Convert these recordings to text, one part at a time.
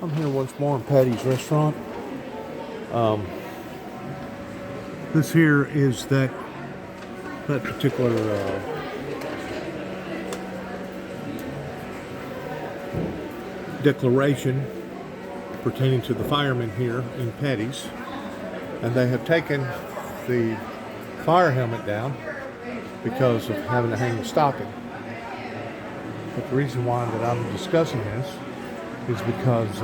I'm here once more in Patty's restaurant. This here is that particular declaration pertaining to the firemen here in Patty's, and they have taken the fire helmet down because of having to hang the stocking. But the reason why that I'm discussing this is because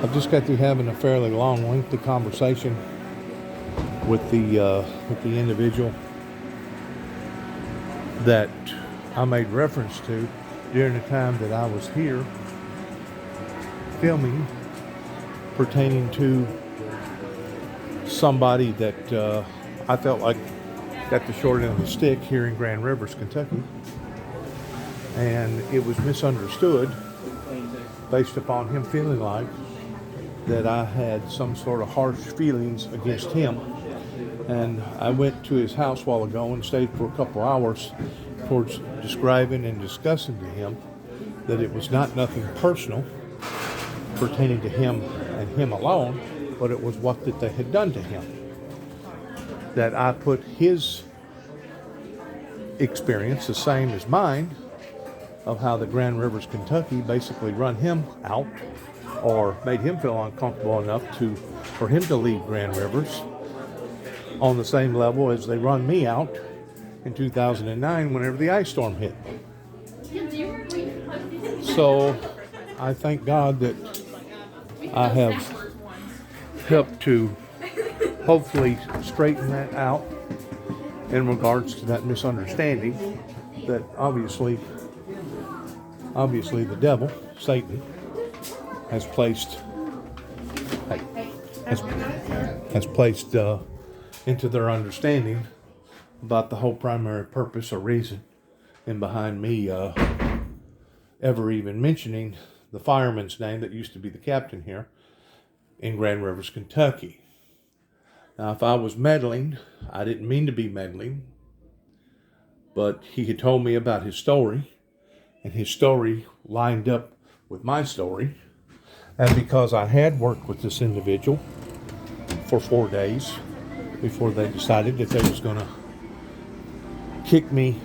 I've just got through having a fairly long, lengthy conversation with the individual that I made reference to during the time that I was here filming, pertaining to somebody that I felt like got the short end of the stick here in Grand Rivers, Kentucky. And it was misunderstood based upon him feeling like that I had some sort of harsh feelings against him. And I went to his house a while ago and stayed for a couple hours towards describing and discussing to him that it was nothing personal pertaining to him and him alone, but it was what that they had done to him. That I put his experience the same as mine of how the Grand Rivers, Kentucky basically run him out or made him feel uncomfortable enough for him to leave Grand Rivers on the same level as they run me out in 2009 whenever the ice storm hit. So I thank God that I have helped to hopefully straighten that out in regards to that misunderstanding that obviously the devil, Satan, has placed into their understanding about the whole primary purpose or reason and behind me ever even mentioning the fireman's name that used to be the captain here in Grand Rivers, Kentucky. Now, if I was meddling, I didn't mean to be meddling, but he had told me about his story, and his story lined up with my story. And because I had worked with this individual for 4 days before they decided that they was going to kick me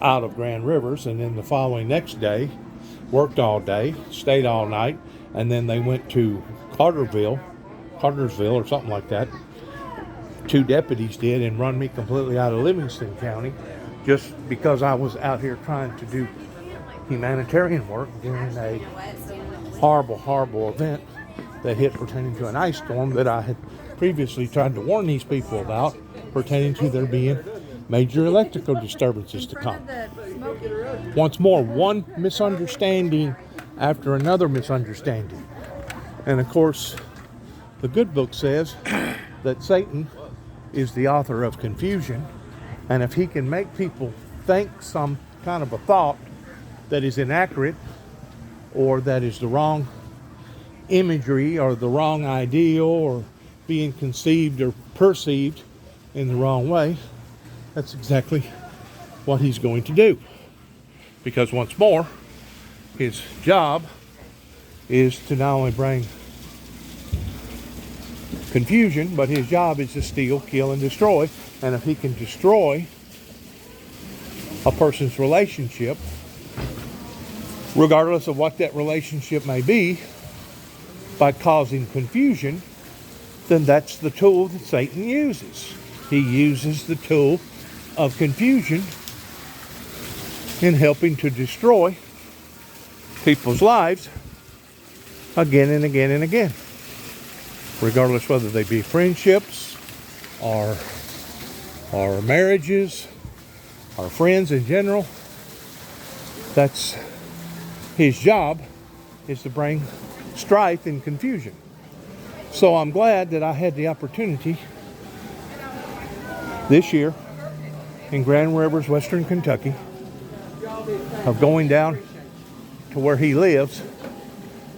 out of Grand Rivers, and then the following next day, worked all day, stayed all night, and then they went to Cartersville or something like that. 2 deputies did, and run me completely out of Livingston County just because I was out here trying to do humanitarian work during a horrible event that hit pertaining to an ice storm that I had previously tried to warn these people about, pertaining to there being major electrical disturbances to come. Once more, one misunderstanding after another misunderstanding. And of course, the good book says that Satan is the author of confusion, and if he can make people think some kind of a thought that is inaccurate or that is the wrong imagery or the wrong ideal or being conceived or perceived in the wrong way, that's exactly what he's going to do. Because once more, his job is to not only bring confusion, but his job is to steal, kill, and destroy. And if he can destroy a person's relationship, regardless of what that relationship may be, by causing confusion, then that's the tool that Satan uses. He uses the tool of confusion in helping to destroy people's lives again and again and again. Regardless whether they be friendships or marriages or friends in general, that's his job, is to bring strife and confusion. So I'm glad that I had the opportunity this year in Grand Rivers, Western Kentucky, of going down to where he lives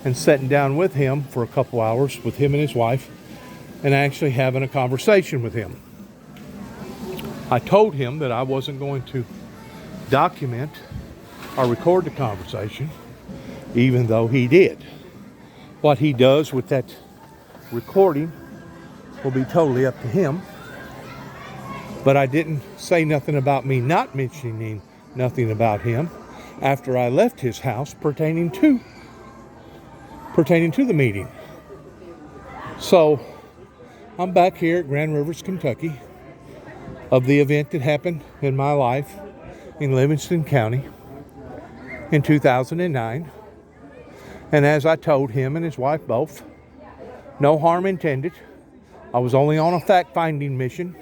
and sitting down with him for a couple hours with him and his wife and actually having a conversation with him. I told him that I wasn't going to document or record the conversation even though he did. What he does with that recording will be totally up to him. But I didn't say nothing about me not mentioning nothing about him after I left his house pertaining to the meeting. So I'm back here at Grand Rivers, Kentucky, of the event that happened in my life in Livingston County in 2009. And as I told him and his wife both, no harm intended. I was only on a fact-finding mission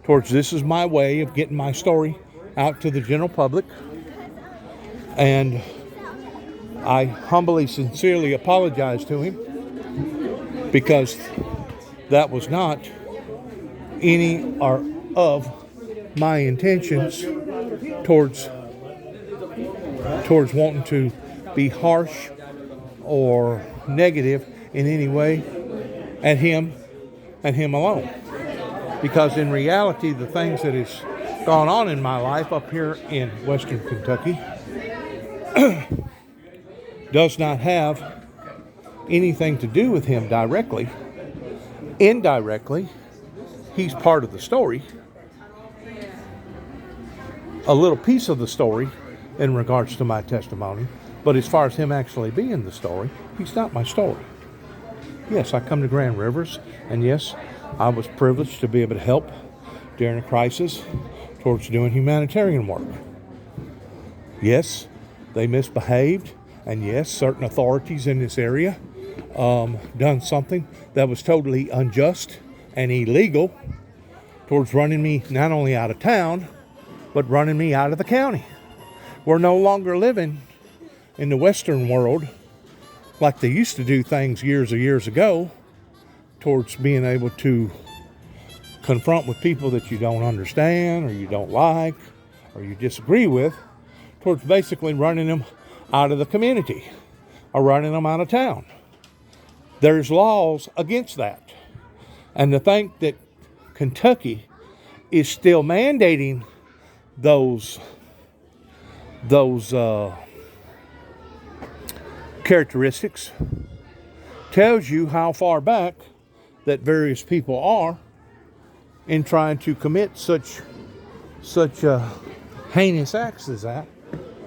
towards this is my way of getting my story out to the general public. And I humbly, sincerely apologize to him because that was not any or of my intentions towards wanting to be harsh or negative in any way at him and him alone. Because in reality, the things that has gone on in my life up here in Western Kentucky does not have anything to do with him directly. Indirectly, he's part of the story. A little piece of the story in regards to my testimony. But as far as him actually being the story, he's not my story. Yes, I come to Grand Rivers, and yes, I was privileged to be able to help during a crisis towards doing humanitarian work. Yes, they misbehaved, and yes, certain authorities in this area done something that was totally unjust and illegal towards running me not only out of town, but running me out of the county. We're no longer living in the Western world like they used to do things years ago towards being able to confront with people that you don't understand or you don't like or you disagree with, towards basically running them out of the community or running them out of town. There's laws against that. And to think that Kentucky is still mandating those characteristics tells you how far back that various people are in trying to commit such heinous acts as that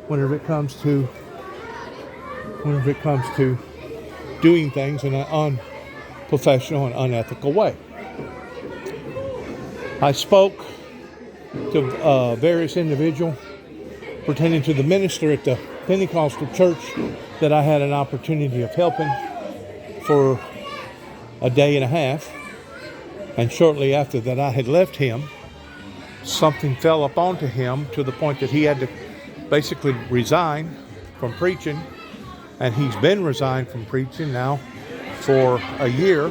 whenever it comes to doing things in an unprofessional and unethical way. I spoke to various individuals pertaining to the minister at the Pentecostal church that I had an opportunity of helping for a day and a half. And shortly after that I had left him, something fell up onto him to the point that he had to basically resign from preaching. And he's been resigned from preaching now for a year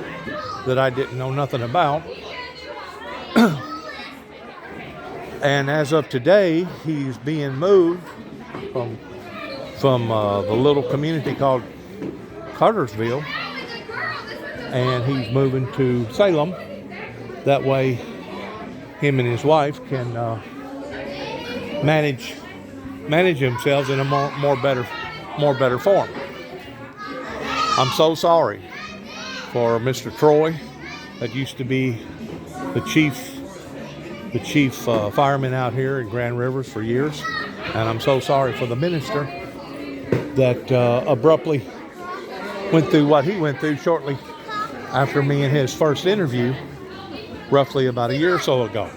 that I didn't know nothing about. And as of today, he's being moved from the little community called Cartersville, and he's moving to Salem. That way, him and his wife can manage themselves in a more better form. I'm so sorry for Mr. Troy, that used to be the chief fireman out here in Grand Rivers for years, and I'm so sorry for the minister that abruptly went through what he went through shortly after me and his first interview, roughly about a year or so ago.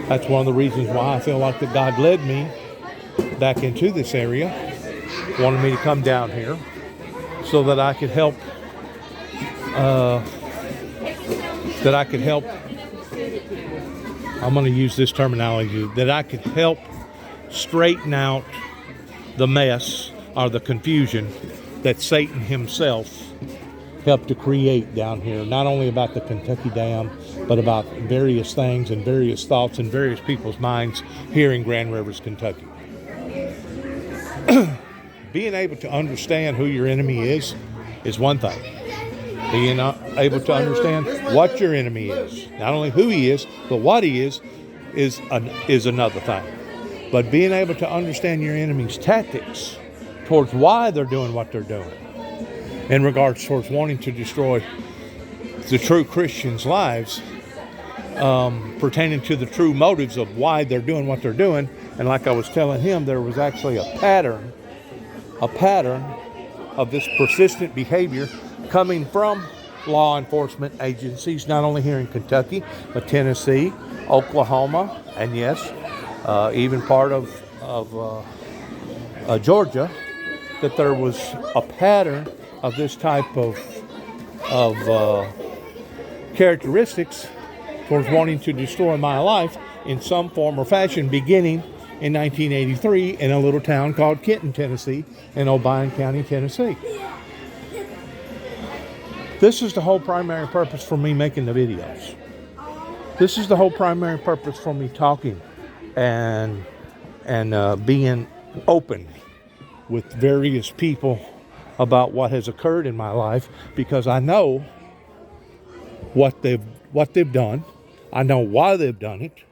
That's one of the reasons why I feel like that God led me back into this area, wanted me to come down here so that I could help I'm going to use this terminology, that I could help straighten out the mess or the confusion that Satan himself helped to create down here, not only about the Kentucky Dam, but about various things and various thoughts in various people's minds here in Grand Rivers, Kentucky. Being able to understand who your enemy is one thing. Being able to understand what your enemy is, not only who he is, but what he is another thing. But being able to understand your enemy's tactics towards why they're doing what they're doing, in regards towards wanting to destroy the true Christians' lives, pertaining to the true motives of why they're doing what they're doing. And like I was telling him, there was actually a pattern of this persistent behavior coming from law enforcement agencies, not only here in Kentucky, but Tennessee, Oklahoma, and yes, even part of Georgia, that there was a pattern of this type of characteristics towards wanting to destroy my life in some form or fashion, beginning in 1983 in a little town called Kenton, Tennessee, in Obion County, Tennessee. This is the whole primary purpose for me making the videos. This is the whole primary purpose for me talking and being open with various people about what has occurred in my life, because I know what they've done. I know why they've done it.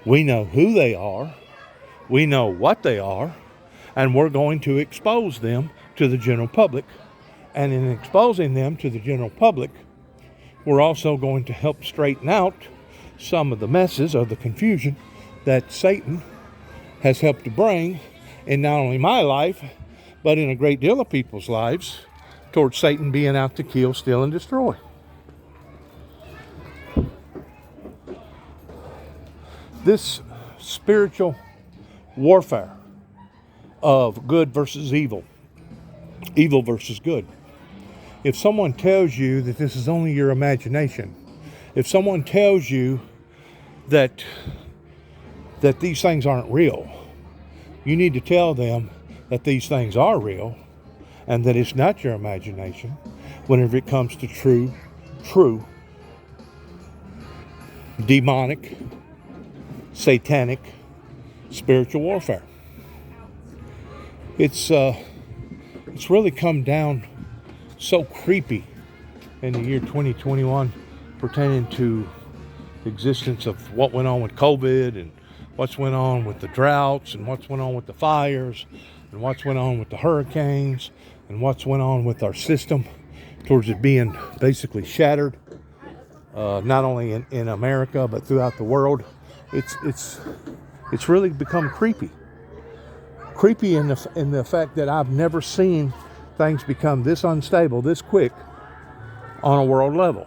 We know who they are. We know what they are, and we're going to expose them to the general public. And in exposing them to the general public, we're also going to help straighten out some of the messes or the confusion that Satan has helped to bring in not only my life, but in a great deal of people's lives, towards Satan being out to kill, steal, and destroy. This spiritual warfare of good versus evil, evil versus good. If someone tells you that this is only your imagination, if someone tells you that these things aren't real, you need to tell them that these things are real and that it's not your imagination whenever it comes to true demonic, satanic, spiritual warfare. It's really come down so creepy in the year 2021 pertaining to the existence of what went on with COVID and what's went on with the droughts and what's went on with the fires and what's went on with the hurricanes and what's went on with our system towards it being basically shattered, not only in America but throughout the world. It's really become creepy in the fact that I've never seen things become this unstable this quick on a world level.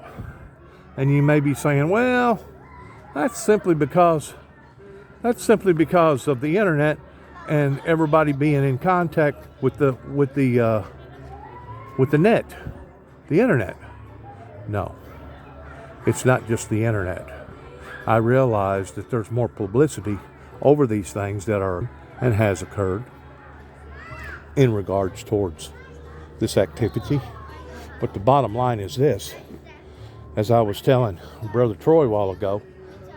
And you may be saying, well, that's simply because of the internet and everybody being in contact with the net, the internet. No, it's not just the internet. I realize that there's more publicity over these things that are and has occurred in regards towards this activity. But the bottom line is this: as I was telling Brother Troy a while ago,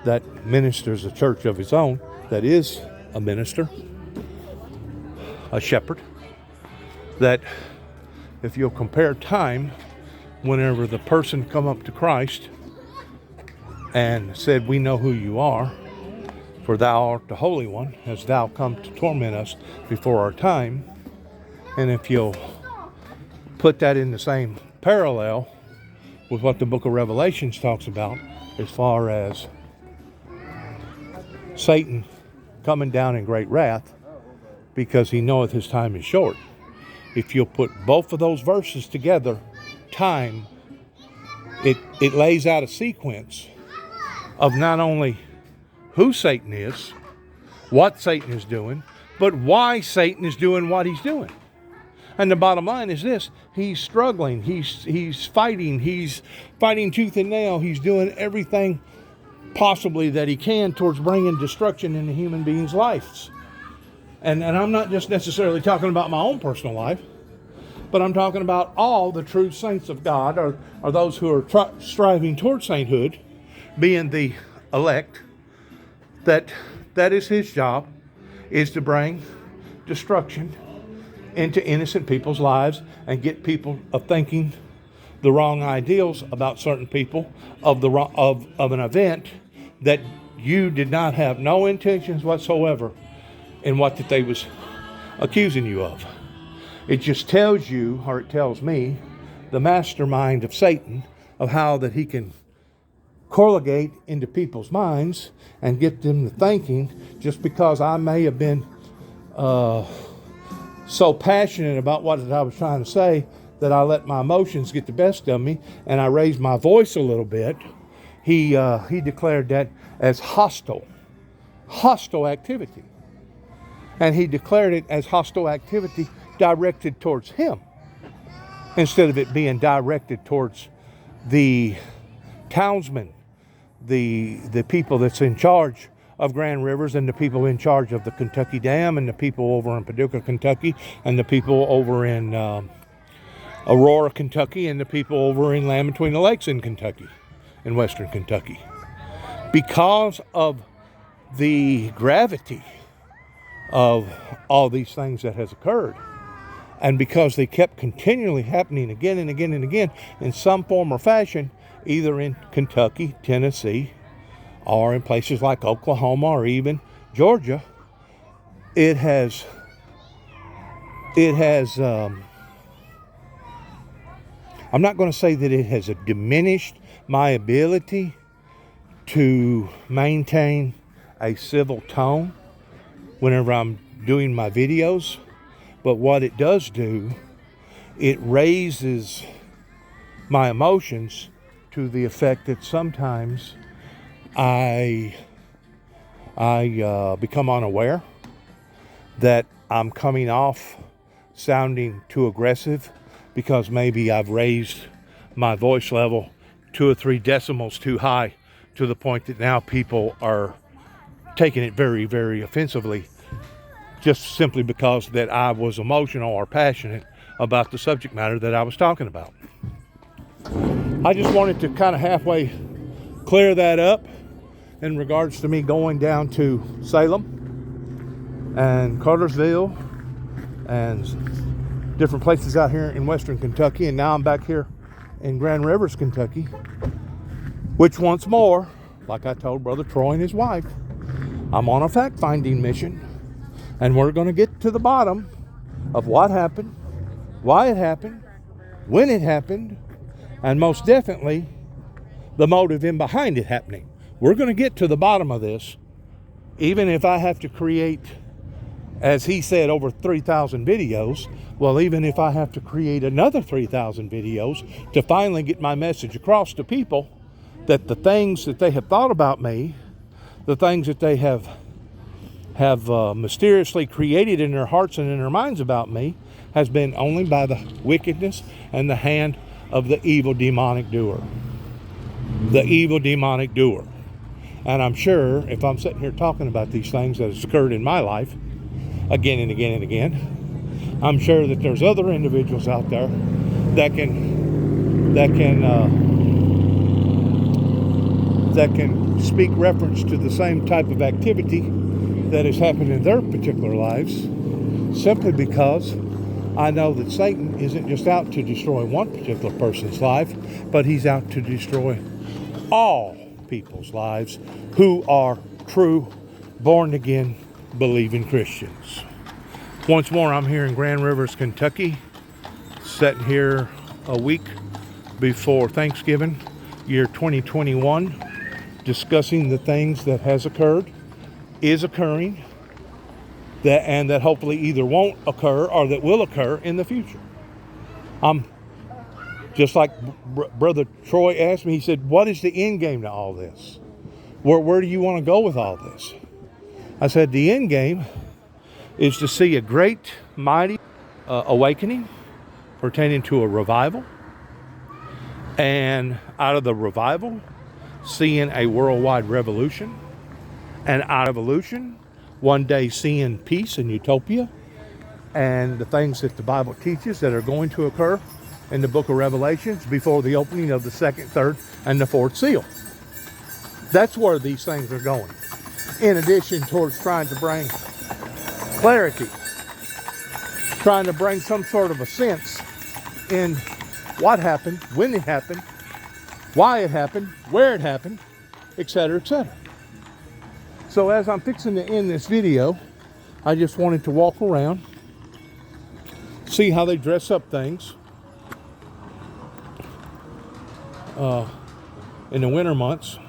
that ministers a church of his own, that is a minister, a shepherd, that if you'll compare time whenever the person come up to Christ and said, we know who you are, for thou art the Holy One, as thou come to torment us before our time. And if you'll put that in the same parallel with what the book of Revelations talks about, as far as Satan coming down in great wrath, because he knoweth his time is short. If you'll put both of those verses together, time, it lays out a sequence of not only who Satan is, what Satan is doing, but why Satan is doing what he's doing. And the bottom line is this: he's struggling, he's fighting tooth and nail, he's doing everything possibly that he can towards bringing destruction into human beings' lives. And I'm not just necessarily talking about my own personal life, but I'm talking about all the true saints of God, or those who are striving towards sainthood, being the elect. That is his job, is to bring destruction into innocent people's lives and get people of thinking the wrong ideals about certain people of an event that you did not have no intentions whatsoever in what that they was accusing you of. It just tells you, or it tells me, the mastermind of Satan, of how that he can corrugate into people's minds and get them to thinking, just because I may have been so passionate about what I was trying to say that I let my emotions get the best of me and I raised my voice a little bit. He declared that as hostile activity. And he declared it as hostile activity directed towards him, instead of it being directed towards the townsmen, the people that's in charge of Grand Rivers, and the people in charge of the Kentucky Dam, and the people over in Paducah, Kentucky, and the people over in Aurora, Kentucky, and the people over in Land Between the Lakes in Kentucky, in Western Kentucky. Because of the gravity of all these things that has occurred, and because they kept continually happening again and again and again in some form or fashion, either in Kentucky, Tennessee, or in places like Oklahoma or even Georgia, it has I'm not going to say that it has diminished my ability to maintain a civil tone whenever I'm doing my videos, but what it does do, it raises my emotions to the effect that sometimes I become unaware that I'm coming off sounding too aggressive, because maybe I've raised my voice level 2 or 3 decimals too high, to the point that now people are taking it very, very offensively, just simply because that I was emotional or passionate about the subject matter that I was talking about. I just wanted to kind of halfway clear that up in regards to me going down to Salem and Cartersville and different places out here in Western Kentucky, and now I'm back here in Grand Rivers, Kentucky, which once more, like I told Brother Troy and his wife, I'm on a fact-finding mission, and we're going to get to the bottom of what happened, why it happened, when it happened, and most definitely the motive in behind it happening. We're going to get to the bottom of this, even if I have to create, as he said, over 3,000 videos. Well, even if I have to create another 3,000 videos to finally get my message across to people, that the things that they have thought about me, the things that they have mysteriously created in their hearts and in their minds about me, has been only by the wickedness and the hand of the evil demonic doer. The evil demonic doer. And I'm sure if I'm sitting here talking about these things that have occurred in my life again and again and again, I'm sure that there's other individuals out there that can speak reference to the same type of activity that has happened in their particular lives, simply because I know that Satan isn't just out to destroy one particular person's life, but he's out to destroy all people's lives who are true, born-again, believing Christians. Once more, I'm here in Grand Rivers, Kentucky, sitting here a week before Thanksgiving, year 2021, discussing the things that has occurred, is occurring, and that hopefully either won't occur or that will occur in the future. Just like Brother Troy asked me, he said, what is the end game to all this? Where do you want to go with all this? I said, the end game is to see a great, mighty awakening pertaining to a revival. And out of the revival, seeing a worldwide revolution. And out of evolution, one day seeing peace and utopia. And the things that the Bible teaches that are going to occur in the book of Revelations before the opening of the 2nd, 3rd, and the 4th seal. That's where these things are going. In addition towards trying to bring clarity, trying to bring some sort of a sense in what happened, when it happened, why it happened, where it happened, etc., etc. So as I'm fixing to end this video, I just wanted to walk around, see how they dress up things in the winter months.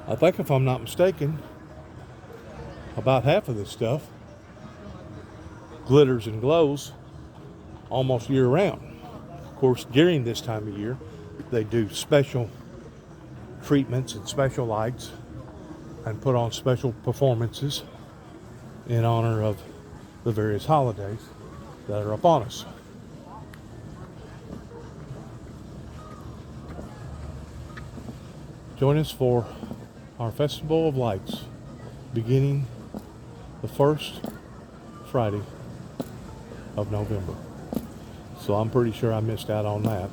I think, if I'm not mistaken, about half of this stuff glitters and glows almost year round. Of course, during this time of year, they do special treatments and special lights and put on special performances in honor of the various holidays that are upon us. Join us for our Festival of Lights beginning the first Friday of November. So I'm pretty sure I missed out on that.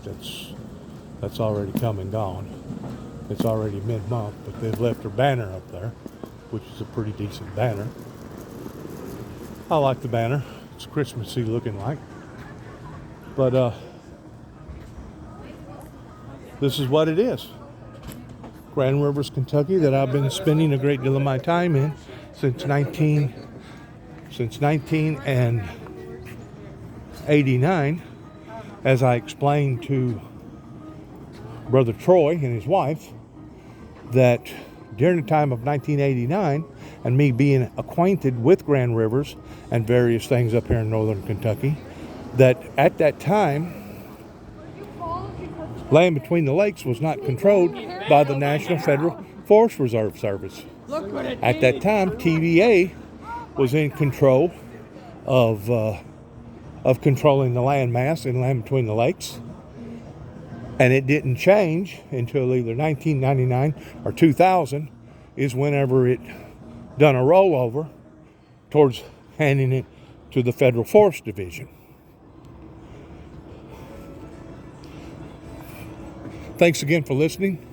That's already come and gone. It's already mid-month, but they've left their banner up there, which is a pretty decent banner. I like the banner. It's Christmassy looking like. But this is what it is. Grand Rivers, Kentucky, that I've been spending a great deal of my time in since 1989, as I explained to Brother Troy and his wife, that during the time of 1989 and me being acquainted with Grand Rivers and various things up here in northern Kentucky, that at that time land between the lakes was not controlled by the National Federal Forest Reserve Service. At that time, TVA was in control of controlling the land mass and land between the lakes. And it didn't change until either 1999 or 2000 is whenever it done a rollover towards handing it to the Federal Forest Division. Thanks again for listening.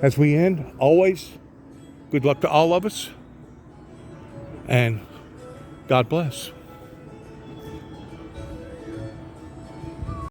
As we end, always, good luck to all of us, and God bless.